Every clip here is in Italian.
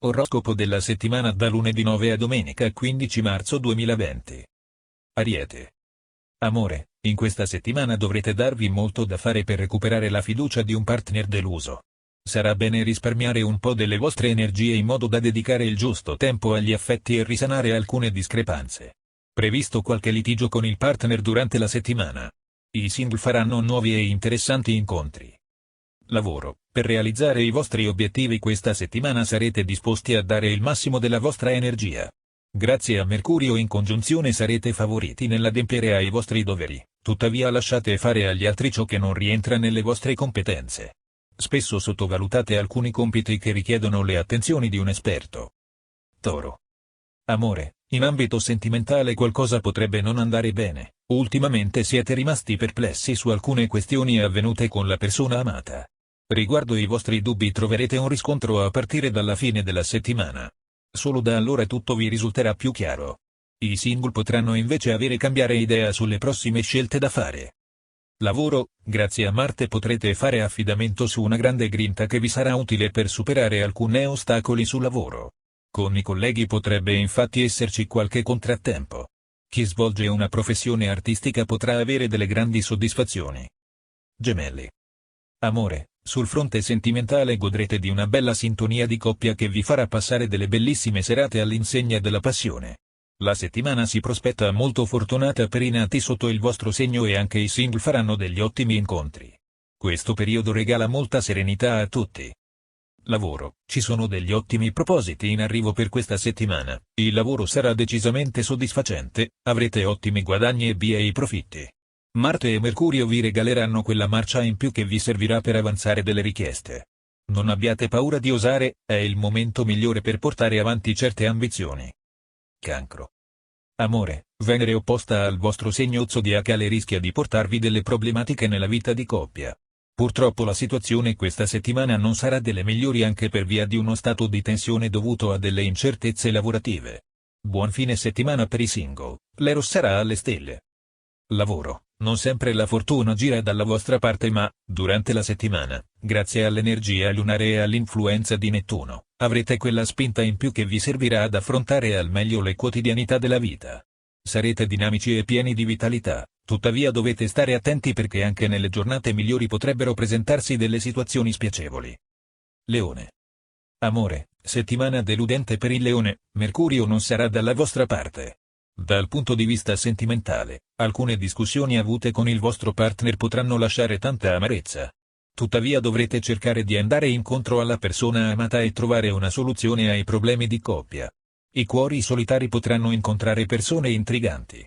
Oroscopo della settimana da lunedì 9 a domenica 15 marzo 2020. Ariete. Amore, in questa settimana dovrete darvi molto da fare per recuperare la fiducia di un partner deluso. Sarà bene risparmiare un po' delle vostre energie in modo da dedicare il giusto tempo agli affetti e risanare alcune discrepanze. Previsto qualche litigio con il partner durante la settimana. I single faranno nuovi e interessanti incontri. Lavoro. Per realizzare i vostri obiettivi questa settimana sarete disposti a dare il massimo della vostra energia. Grazie a Mercurio in congiunzione sarete favoriti nell'adempiere ai vostri doveri, tuttavia lasciate fare agli altri ciò che non rientra nelle vostre competenze. Spesso sottovalutate alcuni compiti che richiedono le attenzioni di un esperto. Toro. Amore, in ambito sentimentale qualcosa potrebbe non andare bene. Ultimamente siete rimasti perplessi su alcune questioni avvenute con la persona amata. Riguardo i vostri dubbi troverete un riscontro a partire dalla fine della settimana. Solo da allora tutto vi risulterà più chiaro. I single potranno invece cambiare idea sulle prossime scelte da fare. Lavoro, grazie a Marte potrete fare affidamento su una grande grinta che vi sarà utile per superare alcuni ostacoli sul lavoro. Con i colleghi potrebbe infatti esserci qualche contrattempo. Chi svolge una professione artistica potrà avere delle grandi soddisfazioni. Gemelli. Amore, sul fronte sentimentale godrete di una bella sintonia di coppia che vi farà passare delle bellissime serate all'insegna della passione. La settimana si prospetta molto fortunata per i nati sotto il vostro segno e anche i single faranno degli ottimi incontri. Questo periodo regala molta serenità a tutti. Lavoro, ci sono degli ottimi propositi in arrivo per questa settimana, il lavoro sarà decisamente soddisfacente, avrete ottimi guadagni e bei profitti. Marte e Mercurio vi regaleranno quella marcia in più che vi servirà per avanzare delle richieste. Non abbiate paura di osare, è il momento migliore per portare avanti certe ambizioni. Cancro. Amore, Venere opposta al vostro segno zodiacale rischia di portarvi delle problematiche nella vita di coppia. Purtroppo la situazione questa settimana non sarà delle migliori anche per via di uno stato di tensione dovuto a delle incertezze lavorative. Buon fine settimana per i single, l'Eros sarà alle stelle. Lavoro, non sempre la fortuna gira dalla vostra parte ma, durante la settimana, grazie all'energia lunare e all'influenza di Nettuno, avrete quella spinta in più che vi servirà ad affrontare al meglio le quotidianità della vita. Sarete dinamici e pieni di vitalità, tuttavia dovete stare attenti perché anche nelle giornate migliori potrebbero presentarsi delle situazioni spiacevoli. Leone. Amore, settimana deludente per il Leone, Mercurio non sarà dalla vostra parte. Dal punto di vista sentimentale, alcune discussioni avute con il vostro partner potranno lasciare tanta amarezza. Tuttavia dovrete cercare di andare incontro alla persona amata e trovare una soluzione ai problemi di coppia. I cuori solitari potranno incontrare persone intriganti.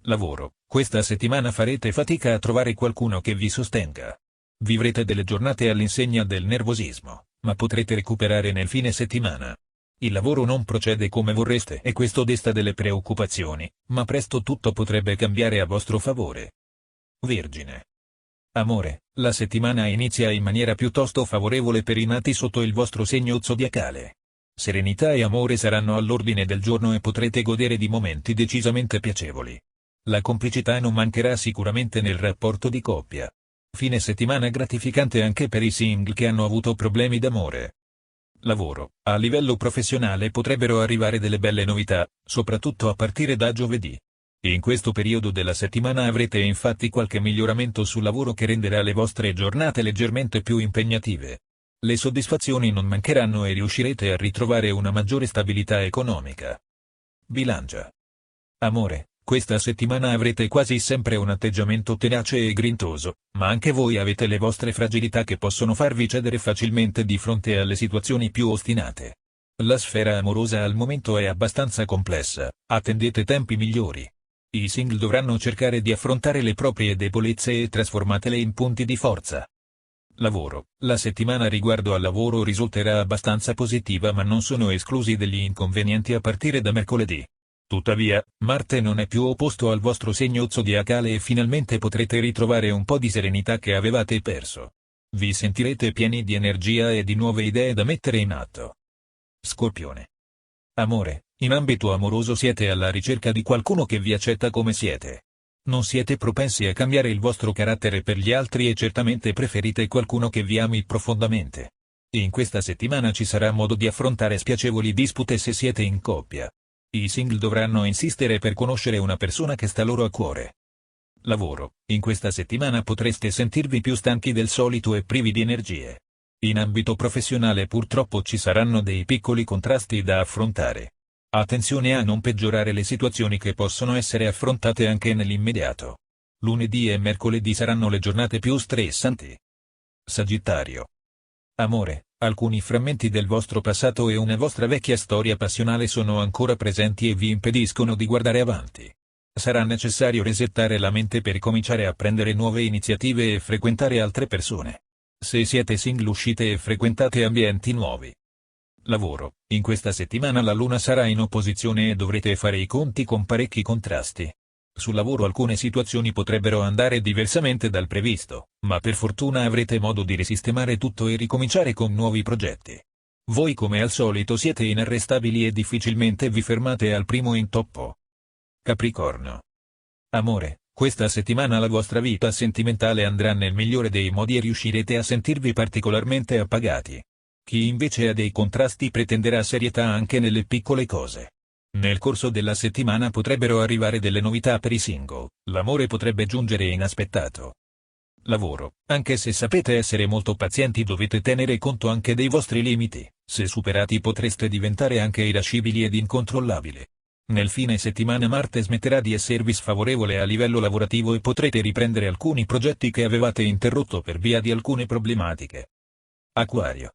Lavoro, questa settimana farete fatica a trovare qualcuno che vi sostenga. Vivrete delle giornate all'insegna del nervosismo, ma potrete recuperare nel fine settimana. Il lavoro non procede come vorreste e questo desta delle preoccupazioni, ma presto tutto potrebbe cambiare a vostro favore. Vergine. Amore, la settimana inizia in maniera piuttosto favorevole per i nati sotto il vostro segno zodiacale. Serenità e amore saranno all'ordine del giorno e potrete godere di momenti decisamente piacevoli. La complicità non mancherà sicuramente nel rapporto di coppia. Fine settimana gratificante anche per i single che hanno avuto problemi d'amore. Lavoro, a livello professionale potrebbero arrivare delle belle novità, soprattutto a partire da giovedì. In questo periodo della settimana avrete infatti qualche miglioramento sul lavoro che renderà le vostre giornate leggermente più impegnative. Le soddisfazioni non mancheranno e riuscirete a ritrovare una maggiore stabilità economica. Bilancia. Amore, questa settimana avrete quasi sempre un atteggiamento tenace e grintoso, ma anche voi avete le vostre fragilità che possono farvi cedere facilmente di fronte alle situazioni più ostinate. La sfera amorosa al momento è abbastanza complessa, attendete tempi migliori. I single dovranno cercare di affrontare le proprie debolezze e trasformatele in punti di forza. Lavoro, la settimana riguardo al lavoro risulterà abbastanza positiva ma non sono esclusi degli inconvenienti a partire da mercoledì. Tuttavia, Marte non è più opposto al vostro segno zodiacale e finalmente potrete ritrovare un po' di serenità che avevate perso. Vi sentirete pieni di energia e di nuove idee da mettere in atto. Scorpione. Amore, in ambito amoroso siete alla ricerca di qualcuno che vi accetta come siete. Non siete propensi a cambiare il vostro carattere per gli altri e certamente preferite qualcuno che vi ami profondamente. In questa settimana ci sarà modo di affrontare spiacevoli dispute se siete in coppia. I single dovranno insistere per conoscere una persona che sta loro a cuore. Lavoro. In questa settimana potreste sentirvi più stanchi del solito e privi di energie. In ambito professionale purtroppo ci saranno dei piccoli contrasti da affrontare. Attenzione a non peggiorare le situazioni che possono essere affrontate anche nell'immediato. Lunedì e mercoledì saranno le giornate più stressanti. Sagittario. Amore. Alcuni frammenti del vostro passato e una vostra vecchia storia passionale sono ancora presenti e vi impediscono di guardare avanti. Sarà necessario resettare la mente per cominciare a prendere nuove iniziative e frequentare altre persone. Se siete single uscite e frequentate ambienti nuovi. Lavoro. In questa settimana la luna sarà in opposizione e dovrete fare i conti con parecchi contrasti. Sul lavoro alcune situazioni potrebbero andare diversamente dal previsto, ma per fortuna avrete modo di risistemare tutto e ricominciare con nuovi progetti. Voi come al solito siete inarrestabili e difficilmente vi fermate al primo intoppo. Capricorno. Amore. Questa settimana la vostra vita sentimentale andrà nel migliore dei modi e riuscirete a sentirvi particolarmente appagati. Chi invece ha dei contrasti pretenderà serietà anche nelle piccole cose. Nel corso della settimana potrebbero arrivare delle novità per i single, l'amore potrebbe giungere inaspettato. Lavoro. Anche se sapete essere molto pazienti dovete tenere conto anche dei vostri limiti, se superati potreste diventare anche irascibili ed incontrollabili. Nel fine settimana Marte smetterà di esservi sfavorevole a livello lavorativo e potrete riprendere alcuni progetti che avevate interrotto per via di alcune problematiche. Acquario.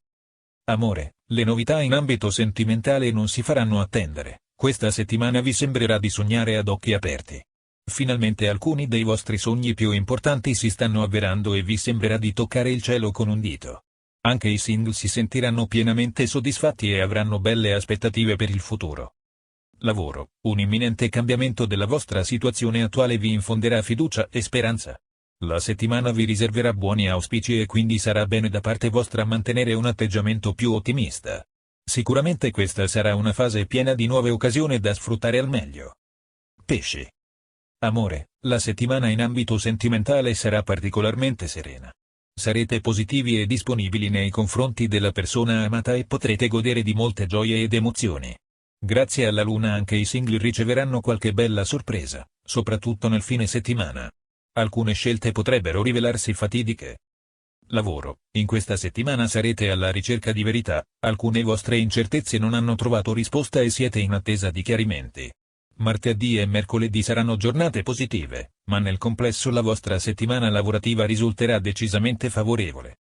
Amore. Le novità in ambito sentimentale non si faranno attendere. Questa settimana vi sembrerà di sognare ad occhi aperti. Finalmente alcuni dei vostri sogni più importanti si stanno avverando e vi sembrerà di toccare il cielo con un dito. Anche i single si sentiranno pienamente soddisfatti e avranno belle aspettative per il futuro. Lavoro. Un imminente cambiamento della vostra situazione attuale vi infonderà fiducia e speranza. La settimana vi riserverà buoni auspici e quindi sarà bene da parte vostra mantenere un atteggiamento più ottimista. Sicuramente questa sarà una fase piena di nuove occasioni da sfruttare al meglio. Pesci. Amore. La settimana in ambito sentimentale sarà particolarmente serena. Sarete positivi e disponibili nei confronti della persona amata e potrete godere di molte gioie ed emozioni. Grazie alla luna anche i single riceveranno qualche bella sorpresa, soprattutto nel fine settimana. Alcune scelte potrebbero rivelarsi fatidiche. Lavoro. In questa settimana sarete alla ricerca di verità, alcune vostre incertezze non hanno trovato risposta e siete in attesa di chiarimenti. Martedì e mercoledì saranno giornate positive, ma nel complesso la vostra settimana lavorativa risulterà decisamente favorevole.